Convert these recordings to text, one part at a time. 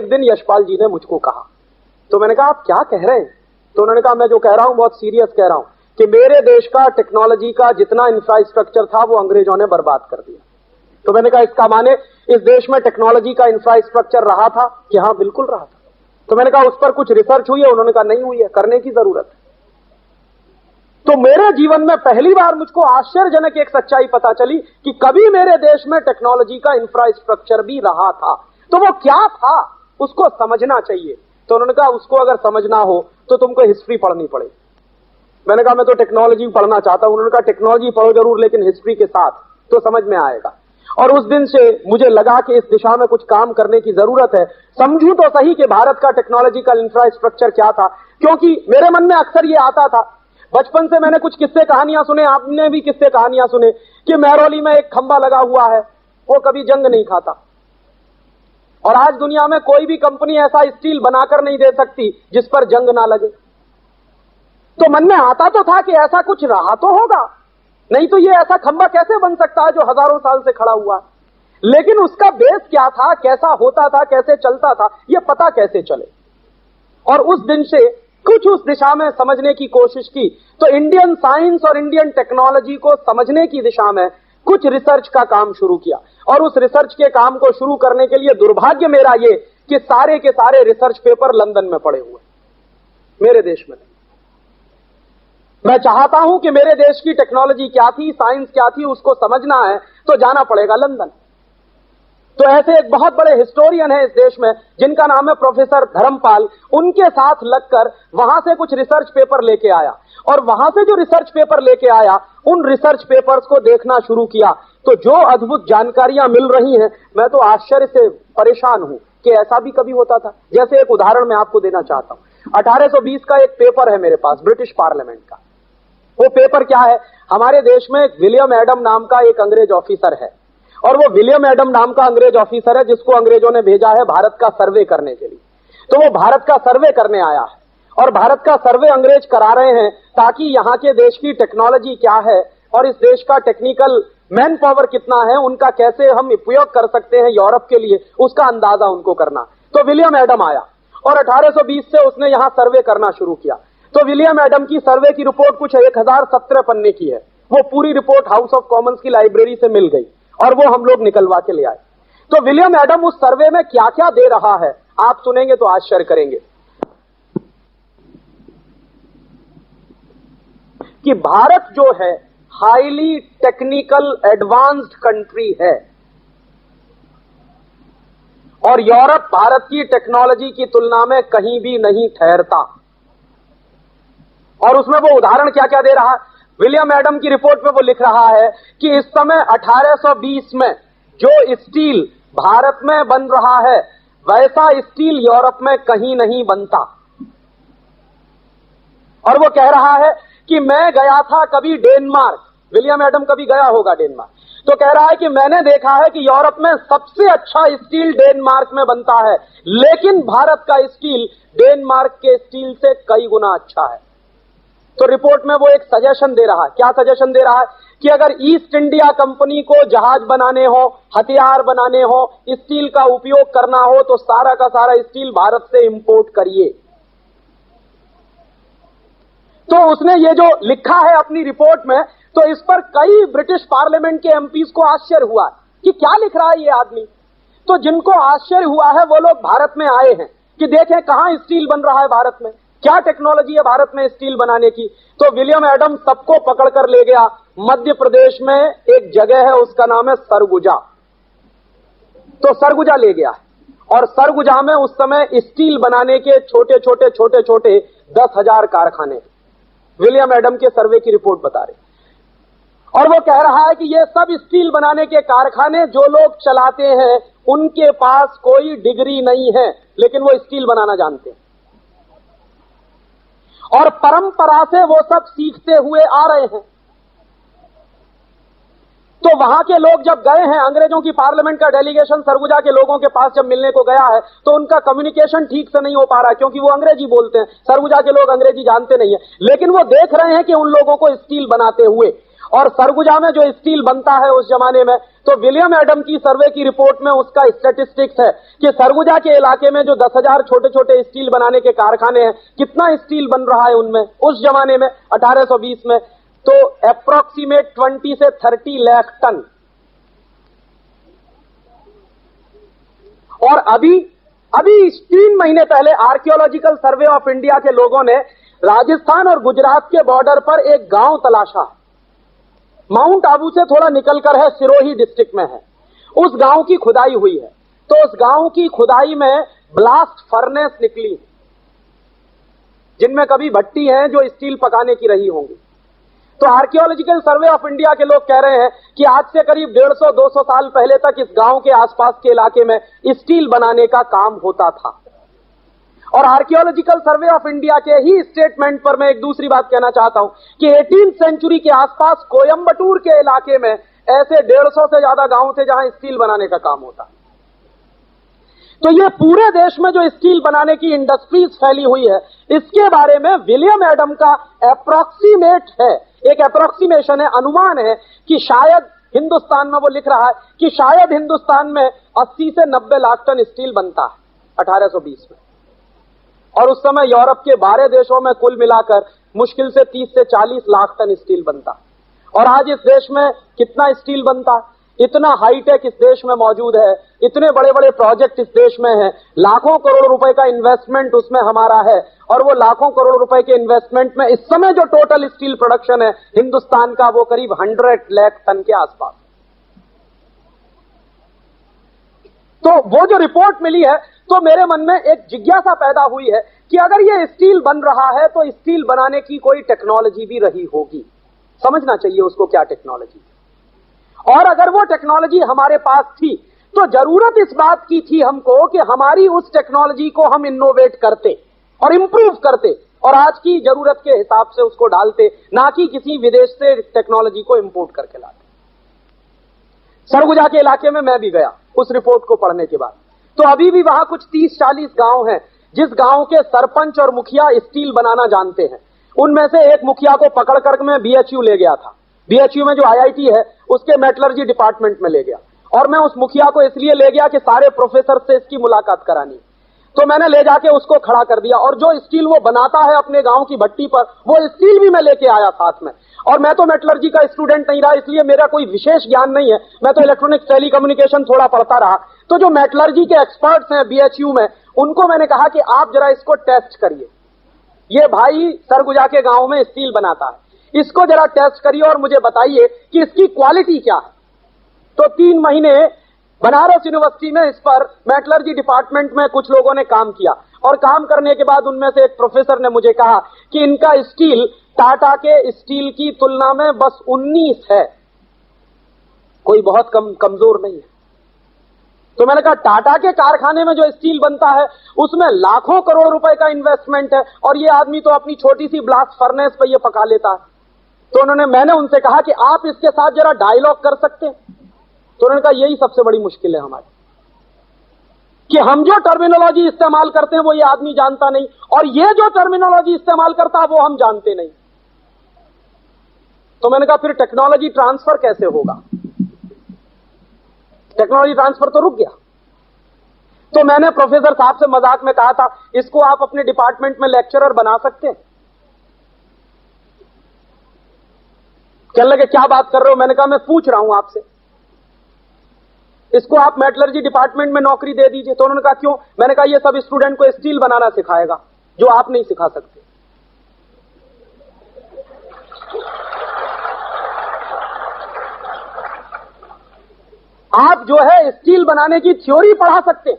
एक दिन यशपाल जी ने मुझको कहा, तो मैंने कहा आप क्या कह रहे हैं? तो उन्होंने कहा मैं जो कह रहा हूं बहुत सीरियस कह रहा हूं कि मेरे देश का टेक्नोलॉजी का जितना इंफ्रास्ट्रक्चर था वो अंग्रेजों ने बर्बाद कर दिया। तो मैंने कहा इसका माने इस देश में टेक्नोलॉजी का इंफ्रास्ट्रक्चर रहा था कि हाँ बिल्कुल रहा था। तो मैंने कहा उस पर कुछ रिसर्च हुई है? उन्होंने कहा नहीं हुई है, करने की जरूरत है। तो मेरे जीवन में पहली बार मुझको आश्चर्यजनक एक सच्चाई पता चली कि कभी मेरे देश में टेक्नोलॉजी का इंफ्रास्ट्रक्चर भी रहा था। तो वो क्या था उसको समझना चाहिए। तो उन्होंने कहा उसको अगर समझना हो तो तुमको हिस्ट्री पढ़नी पड़ेगी। मैंने कहा मैं तो टेक्नोलॉजी पढ़ना चाहता हूं। उन्होंने कहा टेक्नोलॉजी पढ़ो जरूर, लेकिन हिस्ट्री के साथ, तो समझ में आएगा। और उस दिन से मुझे लगा कि इस दिशा में कुछ काम करने की जरूरत है। समझूं तो सही कि भारत का टेक्नोलॉजिकल इंफ्रास्ट्रक्चर क्या था, क्योंकि मेरे मन में अक्सर ये आता था, बचपन से मैंने कुछ किस्से कहानियां सुने, आपने भी किस्से कहानियां सुने कि महरौली में एक खंबा लगा हुआ है, वो कभी जंग नहीं खाता। और आज दुनिया में कोई भी कंपनी ऐसा स्टील बनाकर नहीं दे सकती जिस पर जंग ना लगे। तो मन में आता तो था कि ऐसा कुछ रहा तो होगा, नहीं तो ये ऐसा खंबा कैसे बन सकता है जो हजारों साल से खड़ा हुआ है। लेकिन उसका बेस क्या था, कैसा होता था, कैसे चलता था, ये पता कैसे चले। और उस दिन से कुछ उस दिशा में समझने की कोशिश की। तो इंडियन साइंस और इंडियन टेक्नोलॉजी को समझने की दिशा में कुछ रिसर्च का काम शुरू किया। और उस रिसर्च के काम को शुरू करने के लिए दुर्भाग्य मेरा ये कि सारे के सारे रिसर्च पेपर लंदन में पड़े हुए, मेरे देश में नहीं। मैं चाहता हूं कि मेरे देश की टेक्नोलॉजी क्या थी, साइंस क्या थी, उसको समझना है तो जाना पड़ेगा लंदन। तो ऐसे एक बहुत बड़े हिस्टोरियन है इस देश में जिनका नाम है प्रोफेसर धर्मपाल। उनके साथ लगकर वहां से कुछ रिसर्च पेपर लेके आया, और वहां से जो रिसर्च पेपर लेके आया उन रिसर्च पेपर्स को देखना शुरू किया। तो जो अद्भुत जानकारियां मिल रही हैं, मैं तो आश्चर्य से परेशान हूं कि ऐसा भी कभी होता था। जैसे एक उदाहरण मैं आपको देना चाहता हूं। 1820 का एक पेपर है मेरे पास, ब्रिटिश पार्लियामेंट का। वो पेपर क्या है, हमारे देश में एक विलियम एडम नाम का एक अंग्रेज ऑफिसर है, और वो विलियम एडम नाम का अंग्रेज ऑफिसर है जिसको अंग्रेजों ने भेजा है भारत का सर्वे करने के लिए। तो वो भारत का सर्वे करने आया है, और भारत का सर्वे अंग्रेज करा रहे हैं ताकि यहाँ के देश की टेक्नोलॉजी क्या है और इस देश का टेक्निकल मैन पावर कितना है, उनका कैसे हम उपयोग कर सकते हैं यूरोप के लिए, उसका अंदाजा उनको करना। तो विलियम एडम आया और 1820 से उसने यहाँ सर्वे करना शुरू किया। तो विलियम एडम की सर्वे की रिपोर्ट कुछ 1017 पन्ने की है। वो पूरी रिपोर्ट हाउस ऑफ कॉमन्स की लाइब्रेरी से मिल गई और वो हम लोग निकलवा के ले आए। तो विलियम एडम उस सर्वे में क्या क्या दे रहा है आप सुनेंगे तो आश्चर्य करेंगे कि भारत जो है हाईली टेक्निकल एडवांस्ड कंट्री है, और यूरोप भारत की टेक्नोलॉजी की तुलना में कहीं भी नहीं ठहरता। और उसमें वो उदाहरण क्या क्या दे रहा है, विलियम एडम की रिपोर्ट में वो लिख रहा है कि इस समय 1820 में जो स्टील भारत में बन रहा है वैसा स्टील यूरोप में कहीं नहीं बनता। और वो कह रहा है कि मैं गया था कभी डेनमार्क, विलियम एडम कभी गया होगा डेनमार्क, तो कह रहा है कि मैंने देखा है कि यूरोप में सबसे अच्छा स्टील डेनमार्क में बनता है, लेकिन भारत का स्टील डेनमार्क के स्टील से कई गुना अच्छा है। तो रिपोर्ट में वो एक सजेशन दे रहा है। क्या सजेशन दे रहा है कि अगर ईस्ट इंडिया कंपनी को जहाज बनाने हो, हथियार बनाने हो, स्टील का उपयोग करना हो तो सारा का सारा स्टील भारत से इंपोर्ट करिए। तो उसने ये जो लिखा है अपनी रिपोर्ट में, तो इस पर कई ब्रिटिश पार्लियामेंट के एमपीज को आश्चर्य हुआ कि क्या लिख रहा है ये आदमी। तो जिनको आश्चर्य हुआ है वो लोग भारत में आए हैं कि देखें कहां स्टील बन रहा है भारत में, क्या टेक्नोलॉजी है भारत में स्टील बनाने की। तो विलियम एडम सबको पकड़कर ले गया मध्य प्रदेश में, एक जगह है उसका नाम है सरगुजा। तो सरगुजा ले गया, और सरगुजा में उस समय स्टील बनाने के छोटे छोटे 10,000 कारखाने, विलियम एडम के सर्वे की रिपोर्ट बता रही। और वो कह रहा है कि ये सब स्टील बनाने के कारखाने जो लोग चलाते हैं उनके पास कोई डिग्री नहीं है, लेकिन वो स्टील बनाना जानते हैं, और परंपरा से वो सब सीखते हुए आ रहे हैं। तो वहां के लोग जब गए हैं, अंग्रेजों की पार्लियामेंट का डेलीगेशन सरगुजा के लोगों के पास जब मिलने को गया है, तो उनका कम्युनिकेशन ठीक से नहीं हो पा रहा है क्योंकि वो अंग्रेजी बोलते हैं, सरगुजा के लोग अंग्रेजी जानते नहीं है। लेकिन वो देख रहे हैं कि उन लोगों को स्टील बनाते हुए, और सरगुजा में जो स्टील बनता है उस जमाने में, तो विलियम एडम की सर्वे की रिपोर्ट में उसका स्टैटिस्टिक्स है कि सरगुजा के इलाके में जो 10,000 छोटे छोटे स्टील बनाने के कारखाने हैं, कितना स्टील बन रहा है उनमें उस जमाने में 1820 में, तो अप्रोक्सीमेट 20 से 30 लाख टन। और अभी 3 महीने पहले आर्कियोलॉजिकल सर्वे ऑफ इंडिया के लोगों ने राजस्थान और गुजरात के बॉर्डर पर एक गांव तलाशा, माउंट आबू से थोड़ा निकलकर है, सिरोही डिस्ट्रिक्ट में है। उस गांव की खुदाई हुई है, तो उस गांव की खुदाई में ब्लास्ट फर्नेस निकली, जिनमें कभी भट्टी हैं जो स्टील पकाने की रही होंगी। तो आर्कियोलॉजिकल सर्वे ऑफ इंडिया के लोग कह रहे हैं कि आज से करीब 150-200 साल पहले तक इस गांव के आसपास के इलाके में स्टील बनाने का काम होता था। और आर्कियोलॉजिकल सर्वे ऑफ इंडिया के ही स्टेटमेंट पर मैं एक दूसरी बात कहना चाहता हूं कि 18वीं सेंचुरी के आसपास कोयंबटूर के इलाके में ऐसे 150 से ज्यादा गांव थे जहां स्टील बनाने का काम होता। तो ये पूरे देश में जो स्टील बनाने की इंडस्ट्रीज फैली हुई है, इसके बारे में विलियम एडम का अप्रोक्सीमेट है, एक अप्रोक्सीमेशन है, अनुमान है कि शायद हिंदुस्तान में, वो लिख रहा है कि शायद हिंदुस्तान में 80 से 90 लाख टन स्टील बनता है 1820 में। और उस समय यूरोप के 12 देशों में कुल मिलाकर मुश्किल से 30 से 40 लाख टन स्टील बनता। और आज इस देश में कितना स्टील बनता, इतना हाईटेक इस देश में मौजूद है, इतने बड़े बड़े प्रोजेक्ट इस देश में हैं, लाखों करोड़ रुपए का इन्वेस्टमेंट उसमें हमारा है। और वो लाखों करोड़ रुपए के इन्वेस्टमेंट में इस समय जो टोटल स्टील प्रोडक्शन है हिंदुस्तान का, वो करीब 100 लाख टन के आसपास। तो वो जो रिपोर्ट मिली है, तो मेरे मन में एक जिज्ञासा पैदा हुई है कि अगर ये स्टील बन रहा है तो स्टील बनाने की कोई टेक्नोलॉजी भी रही होगी, समझना चाहिए उसको क्या टेक्नोलॉजी। और अगर वो टेक्नोलॉजी हमारे पास थी तो जरूरत इस बात की थी हमको कि हमारी उस टेक्नोलॉजी को हम इनोवेट करते और इंप्रूव करते और आज की जरूरत के हिसाब से उसको डालते, ना कि किसी विदेश से टेक्नोलॉजी को इंपोर्ट करके लाते। सरगुजा के इलाके में मैं भी गया उस रिपोर्ट को पढ़ने के बाद, तो अभी भी वहां कुछ 30-40 गांव हैं जिस गांव के सरपंच और मुखिया स्टील बनाना जानते हैं। उनमें से एक मुखिया को पकड़ कर मैं बीएचयू ले गया था। बीएचयू में जो आईआईटी है उसके मेटलर्जी डिपार्टमेंट में ले गया, और मैं उस मुखिया को इसलिए ले गया कि सारे प्रोफेसर से इसकी मुलाकात करानी। तो मैंने ले जाके उसको खड़ा कर दिया, और जो स्टील वो बनाता है अपने गांव की भट्टी पर, वो स्टील भी मैं लेके आया साथ में। और मैं तो मेटलर्जी का स्टूडेंट नहीं रहा, इसलिए मेरा कोई विशेष ज्ञान नहीं है, मैं तो इलेक्ट्रॉनिक्स टेलीकम्युनिकेशन थोड़ा पढ़ता रहा। तो जो मेटलर्जी के एक्सपर्ट्स हैं बीएचयू में, उनको मैंने कहा कि आप जरा इसको टेस्ट करिए, ये भाई सरगुजा के गांव में स्टील बनाता है, इसको जरा टेस्ट करिए और मुझे बताइए कि इसकी क्वालिटी क्या है। तो 3 महीने बनारस यूनिवर्सिटी में इस पर मेटलर्जी डिपार्टमेंट में कुछ लोगों ने काम किया, और काम करने के बाद उनमें से एक प्रोफेसर ने मुझे कहा कि इनका स्टील टाटा के स्टील की तुलना में बस 19 है, कोई बहुत कमजोर नहीं है। तो मैंने कहा टाटा के कारखाने में जो स्टील बनता है उसमें लाखों करोड़ रुपए का इन्वेस्टमेंट है, और ये आदमी तो अपनी छोटी सी ब्लास्ट फर्नेस पे ये पका लेता है। तो मैंने उनसे कहा कि आप इसके साथ जरा डायलॉग कर सकते हैं। तो उन्होंने कहा यही सबसे बड़ी मुश्किल है हमारी, कि हम जो टर्मिनोलॉजी इस्तेमाल करते हैं वो ये आदमी जानता नहीं, और ये जो टर्मिनोलॉजी इस्तेमाल करता है वो हम जानते नहीं। तो मैंने कहा फिर टेक्नोलॉजी ट्रांसफर कैसे होगा? टेक्नोलॉजी ट्रांसफर तो रुक गया। तो मैंने प्रोफेसर साहब से मजाक में कहा था, इसको आप अपने डिपार्टमेंट में लेक्चरर बना सकते हैं। कहने लगे क्या बात कर रहे हो? मैंने कहा मैं पूछ रहा हूं आपसे, इसको आप मेटलर्जी डिपार्टमेंट में नौकरी दे दीजिए। तो उन्होंने कहा क्यों? मैंने कहा ये सब स्टूडेंट को स्टील बनाना सिखाएगा जो आप नहीं सिखा सकते। आप जो है स्टील बनाने की थ्योरी पढ़ा सकते हैं,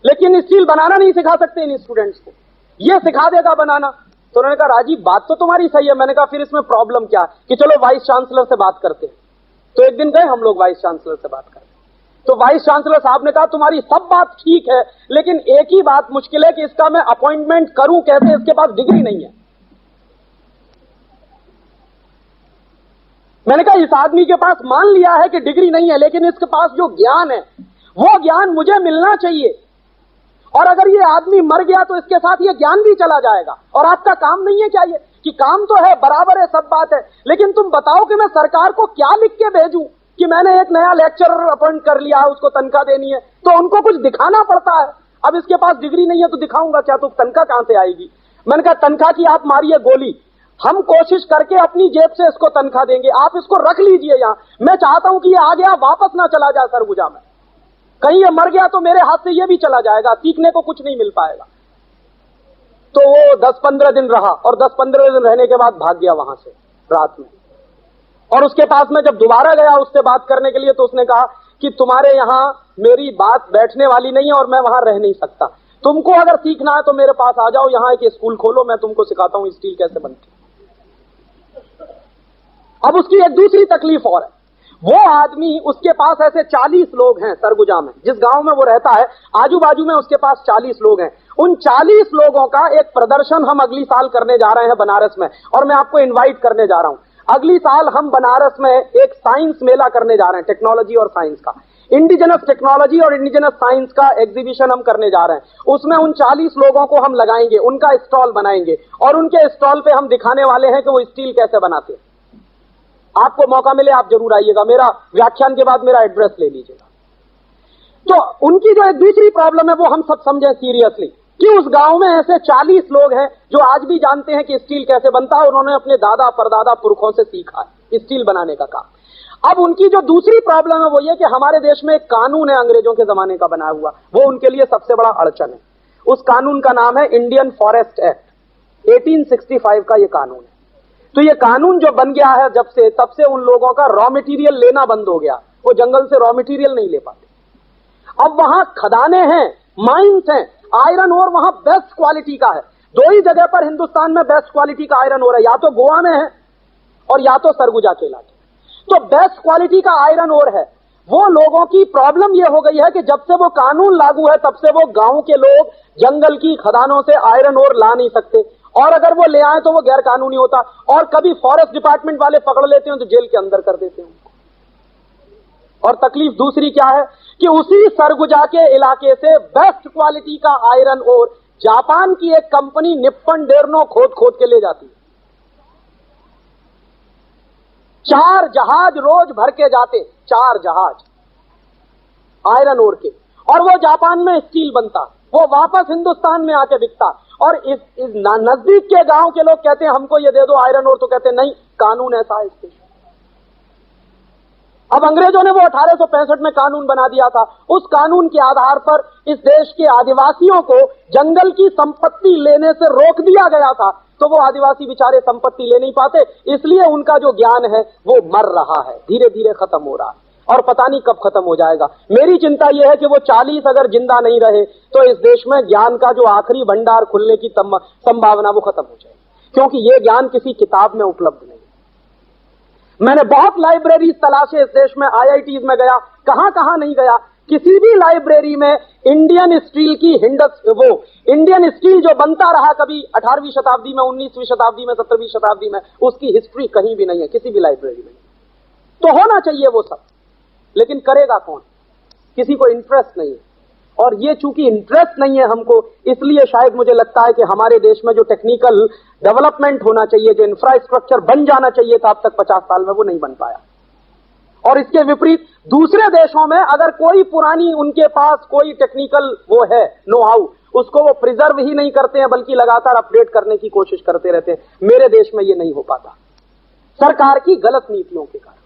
लेकिन स्टील बनाना नहीं सिखा सकते इन स्टूडेंट्स को, ये सिखा देगा बनाना। तो उन्होंने कहा राजीव बात तो तुम्हारी सही है। मैंने कहा फिर इसमें प्रॉब्लम क्या है कि चलो वाइस चांसलर से बात करते हैं। तो एक दिन गए हम लोग वाइस चांसलर से बात करते, तो वाइस चांसलर साहब ने कहा तुम्हारी सब बात ठीक है, लेकिन एक ही बात मुश्किल है कि इसका मैं अपॉइंटमेंट करूं कैसे, इसके पास डिग्री नहीं है। मैंने कहा इस आदमी के पास मान लिया है कि डिग्री नहीं है, लेकिन इसके पास जो ज्ञान है वो ज्ञान मुझे मिलना चाहिए, और अगर ये आदमी मर गया तो इसके साथ ये ज्ञान भी चला जाएगा, और आपका काम नहीं है क्या कि काम तो है, बराबर है, सब बात है, लेकिन तुम बताओ कि मैं सरकार को क्या लिख के भेजूं कि मैंने एक नया लेक्चरर अपॉइंट कर लिया है, उसको तनख्वाह देनी है, तो उनको कुछ दिखाना पड़ता है। अब इसके पास डिग्री नहीं है तो दिखाऊंगा क्या, तो तनख्वाह कहां से आएगी? मैंने कहा तनख्वाह की आप मारिए गोली, हम कोशिश करके अपनी जेब से इसको तनख्वाह देंगे, आप इसको रख लीजिए यहां। मैं चाहता हूं कि ये आ गया वापस ना चला जाए सरगुजा में, कहीं ये मर गया तो मेरे हाथ से ये भी चला जाएगा, सीखने को कुछ नहीं मिल पाएगा। तो वो 10-15 दिन रहा और 10-15 दिन रहने के बाद भाग गया वहां से रात में। और उसके पास में जब दोबारा गया उससे बात करने के लिए, तो उसने कहा कि तुम्हारे यहां मेरी बात बैठने वाली नहीं है और मैं वहां रह नहीं सकता, तुमको अगर सीखना है तो मेरे पास आ जाओ, यहां एक स्कूल खोलो, मैं तुमको सिखाता हूं स्टील कैसे बनती। अब उसकी एक दूसरी तकलीफ और है, वो आदमी, उसके पास ऐसे 40 लोग हैं सरगुजा में, जिस गांव में वो रहता है आजू बाजू में उसके पास 40 लोग हैं। उन 40 लोगों का एक प्रदर्शन हम अगली साल करने जा रहे हैं बनारस में, और मैं आपको इनवाइट करने जा रहा हूं। अगली साल हम बनारस में एक साइंस मेला करने जा रहे हैं, टेक्नोलॉजी और साइंस का, इंडिजिनस टेक्नोलॉजी और इंडिजिनस साइंस का एग्जीबिशन हम करने जा रहे हैं। उसमें उन 40 लोगों को हम लगाएंगे, उनका स्टॉल बनाएंगे, और उनके स्टॉल पे हम दिखाने वाले हैं कि वो स्टील कैसे बनाते हैं। आपको मौका मिले आप जरूर आइएगा, मेरा व्याख्यान के बाद मेरा एड्रेस ले लीजिएगा। तो उनकी जो एक दूसरी प्रॉब्लम है वो हम सब समझें सीरियसली, कि उस गांव में ऐसे 40 लोग हैं जो आज भी जानते हैं कि स्टील कैसे बनता है, उन्होंने अपने दादा परदादा पुरखों से सीखा है स्टील बनाने का काम। अब उनकी जो दूसरी प्रॉब्लम है वो ये कि हमारे देश में एक कानून है अंग्रेजों के जमाने का बनाया हुआ, वो उनके लिए सबसे बड़ा अड़चन है। उस कानून का नाम है इंडियन फॉरेस्ट एक्ट, 1865 का ये कानून है। तो ये कानून जो बन गया है जब से, तब से उन लोगों का रॉ मटेरियल लेना बंद हो गया, वो जंगल से रॉ मटेरियल नहीं ले पाते। अब वहां खदाने हैं, माइंस हैं, आयरन ओर वहां बेस्ट क्वालिटी का है। दो ही जगह पर हिंदुस्तान में बेस्ट क्वालिटी का आयरन ओर है, या तो गोवा में है और या तो सरगुजा के इलाके। तो बेस्ट क्वालिटी का आयरन ओर है। वो लोगों की प्रॉब्लम ये हो गई है कि जब से वो कानून लागू है तब से वो गांव के लोग जंगल की खदानों से आयरन ओर ला नहीं सकते, और अगर वो ले आए तो वो गैर कानूनी होता, और कभी फॉरेस्ट डिपार्टमेंट वाले पकड़ लेते हैं तो जेल के अंदर कर देते हैं उनको। और तकलीफ दूसरी क्या है कि उसी सरगुजा के इलाके से बेस्ट क्वालिटी का आयरन ओर जापान की एक कंपनी निप्पन डेर्नो खोद खोद के ले जाती है। 4 जहाज रोज भर के जाते, 4 जहाज आयरन ओर के, और वो जापान में स्टील बनता, वो वापस हिंदुस्तान में आके बिकता। और इस नजदीक के गांव के लोग कहते हैं हमको ये दे दो आयरन ओर, तो कहते हैं नहीं, कानून ऐसा है इसके। अब अंग्रेजों ने वो 1865 में कानून बना दिया था, उस कानून के आधार पर इस देश के आदिवासियों को जंगल की संपत्ति लेने से रोक दिया गया था। तो वो आदिवासी बेचारे संपत्ति ले नहीं पाते, इसलिए उनका जो ज्ञान है वो मर रहा है, धीरे धीरे खत्म हो रहा है, और पता नहीं कब खत्म हो जाएगा। मेरी चिंता यह है कि वो 40 अगर जिंदा नहीं रहे तो इस देश में ज्ञान का जो आखिरी भंडार खुलने की संभावना वो खत्म हो जाएगी, क्योंकि ये ज्ञान किसी किताब में उपलब्ध नहीं। मैंने बहुत लाइब्रेरी तलाशे इस देश में, IITs में गया, कहां नहीं गया, किसी भी लाइब्रेरी में इंडियन स्टील की इंडियन स्टील जो बनता रहा कभी 18वीं शताब्दी में, 19वीं शताब्दी में, 17वीं शताब्दी में, उसकी हिस्ट्री कहीं भी नहीं है, किसी भी लाइब्रेरी में। तो होना चाहिए वो सब, लेकिन करेगा कौन? किसी को इंटरेस्ट नहीं है। और ये चूंकि इंटरेस्ट नहीं है हमको, इसलिए शायद मुझे लगता है कि हमारे देश में जो टेक्निकल डेवलपमेंट होना चाहिए, जो इंफ्रास्ट्रक्चर बन जाना चाहिए था अब तक 50 साल में, वो नहीं बन पाया। और इसके विपरीत दूसरे देशों में अगर कोई पुरानी उनके पास कोई टेक्निकल वो है, नो हाउ, उसको वो प्रिजर्व ही नहीं करते हैं, बल्कि लगातार अपडेट करने की कोशिश करते रहते हैं। मेरे देश में ये नहीं हो पाता, सरकार की गलत नीतियों के कारण।